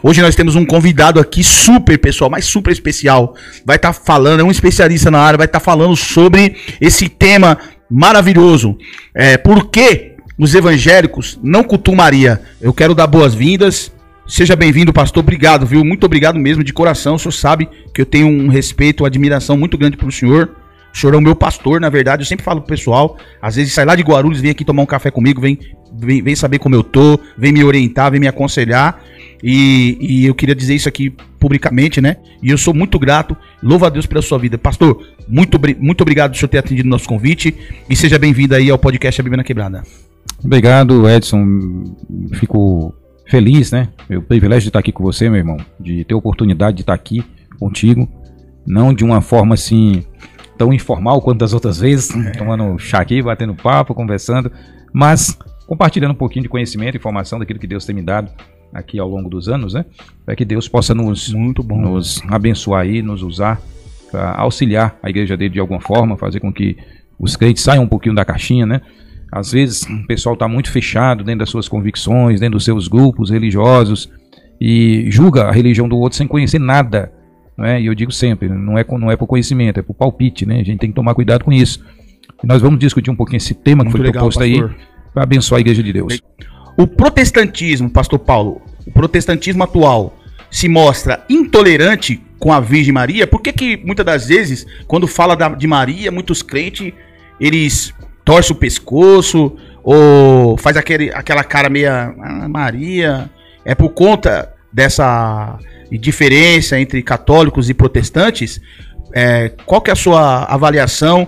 Hoje nós temos um convidado aqui super, pessoal, mas super especial. Vai estar falando, é um especialista na área, vai estar falando sobre esse tema maravilhoso. Por que os evangélicos não cultuam Maria? Eu quero dar boas-vindas. Seja bem-vindo, pastor. Obrigado, viu? Muito obrigado mesmo, de coração. O senhor sabe que eu tenho um respeito, uma admiração muito grande pro senhor. O senhor é o meu pastor, na verdade. Eu sempre falo pro pessoal, às vezes sai lá de Guarulhos, vem aqui tomar um café comigo, vem saber como eu tô, vem me orientar, vem me aconselhar. E eu queria dizer isso aqui publicamente, né? E eu sou muito grato, louvo a Deus pela sua vida. Pastor, muito obrigado por o senhor ter atendido o nosso convite. E seja bem-vindo aí ao podcast A Bíblia na Quebrada. Obrigado, Edson. Fico feliz, né? O privilégio de estar aqui com você, meu irmão, de ter a oportunidade de estar aqui contigo, não de uma forma assim tão informal quanto das outras vezes, tomando chá aqui, batendo papo, conversando, mas compartilhando um pouquinho de conhecimento, informação daquilo que Deus tem me dado aqui ao longo dos anos, né? Para que Deus possa nos abençoar aí, nos usar para auxiliar a igreja dele de alguma forma, fazer com que os crentes saiam um pouquinho da caixinha, né? Às vezes o pessoal está muito fechado dentro das suas convicções, dentro dos seus grupos religiosos e julga a religião do outro sem conhecer nada, né? E eu digo sempre, não é por conhecimento, é por palpite, né? A gente tem que tomar cuidado com isso. E nós vamos discutir um pouquinho esse tema que foi proposto aí para abençoar a igreja de Deus. O protestantismo, pastor Paulo, o protestantismo atual se mostra intolerante com a Virgem Maria? Por que muitas das vezes, quando fala de Maria, muitos crentes, eles torce o pescoço ou faz aquela cara meia Maria? É por conta dessa diferença entre católicos e protestantes? Qual que é a sua avaliação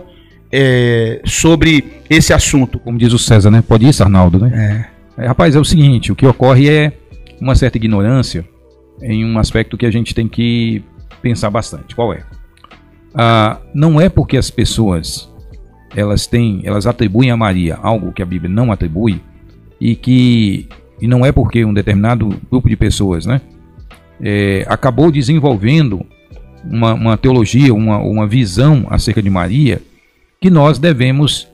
sobre esse assunto? Como diz o César, né? Pode ir, Arnaldo, né? Rapaz, é o seguinte, o que ocorre é uma certa ignorância em um aspecto que a gente tem que pensar bastante. Qual é? Não é porque as pessoas elas atribuem a Maria algo que a Bíblia não atribui e não é porque um determinado grupo de pessoas, né, acabou desenvolvendo uma teologia, uma visão acerca de Maria, que nós devemos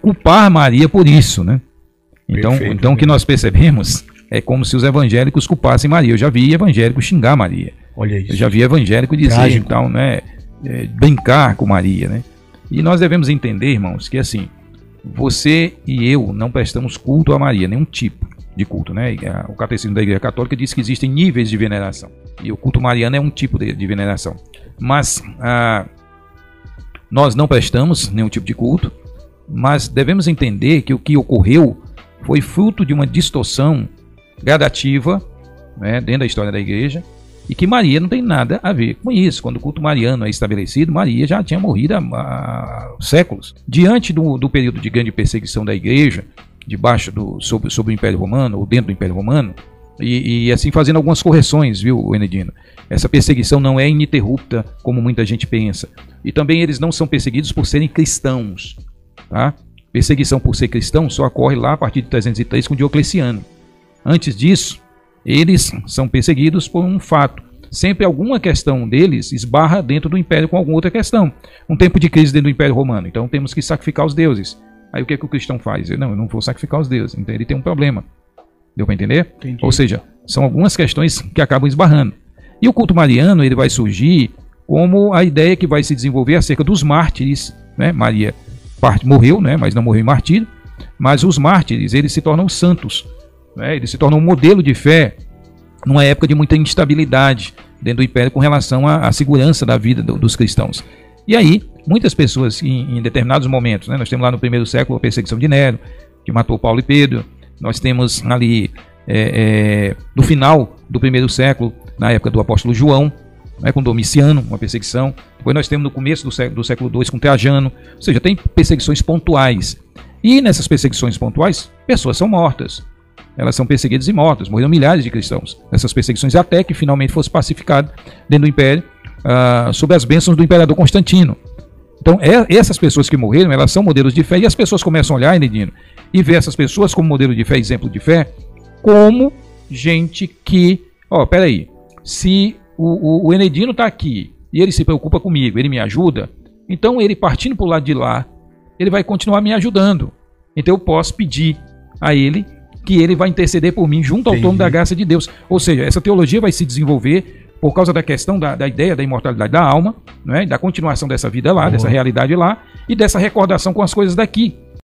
culpar Maria por isso, né? Então o que nós percebemos é como se os evangélicos culpassem Maria. Eu já vi evangélico xingar Maria. Olha isso. Eu já vi evangélico dizer, então, né, brincar com Maria, né? E nós devemos entender, irmãos, que assim, você e eu não prestamos culto a Maria, nenhum tipo de culto, né? O catecismo da Igreja Católica diz que existem níveis de veneração. E o culto mariano é um tipo de veneração. Mas nós não prestamos nenhum tipo de culto, mas devemos entender que o que ocorreu foi fruto de uma distorção gradativa, né, dentro da história da igreja, e que Maria não tem nada a ver com isso. Quando o culto mariano é estabelecido, Maria já tinha morrido há séculos. Diante do período de grande perseguição da igreja, sobre o Império Romano, ou dentro do Império Romano, e assim fazendo algumas correções, viu, Enedino? Essa perseguição não é ininterrupta, como muita gente pensa. E também eles não são perseguidos por serem cristãos, tá? Perseguição por ser cristão só ocorre lá a partir de 303 com Diocleciano. Antes disso, eles são perseguidos por um fato. Sempre alguma questão deles esbarra dentro do império com alguma outra questão. Um tempo de crise dentro do Império Romano. Então temos que sacrificar os deuses. Aí o que o cristão faz? Eu não vou sacrificar os deuses. Então ele tem um problema. Deu para entender? Entendi. Ou seja, são algumas questões que acabam esbarrando. E o culto mariano ele vai surgir como a ideia que vai se desenvolver acerca dos mártires, né? Maria morreu, né? Mas não morreu em martírio. Mas os mártires eles se tornam santos, né? Eles se tornam um modelo de fé numa época de muita instabilidade dentro do império com relação à segurança da vida dos cristãos. E aí, muitas pessoas em determinados momentos, né? Nós temos lá no primeiro século a perseguição de Nero, que matou Paulo e Pedro. Nós temos ali, no final do primeiro século, na época do apóstolo João, né, com Domiciano, uma perseguição. Depois nós temos no começo do século II com Trajano. Ou seja, tem perseguições pontuais. E nessas perseguições pontuais, pessoas são mortas. Elas são perseguidas e mortas. Morreram milhares de cristãos nessas perseguições, até que finalmente fosse pacificado dentro do império, sob as bênçãos do imperador Constantino. Então, essas pessoas que morreram, elas são modelos de fé, e as pessoas começam a olhar, Enedino, e ver essas pessoas como modelo de fé, exemplo de fé, como gente que, peraí, se o Enedino está aqui e ele se preocupa comigo, ele me ajuda, então ele partindo para o lado de lá, ele vai continuar me ajudando. Então eu posso pedir a ele que ele vai interceder por mim junto ao trono da graça de Deus. Ou seja, essa teologia vai se desenvolver por causa da questão da ideia da imortalidade da alma, né, da continuação dessa vida lá, dessa realidade lá, e dessa recordação com as coisas daqui.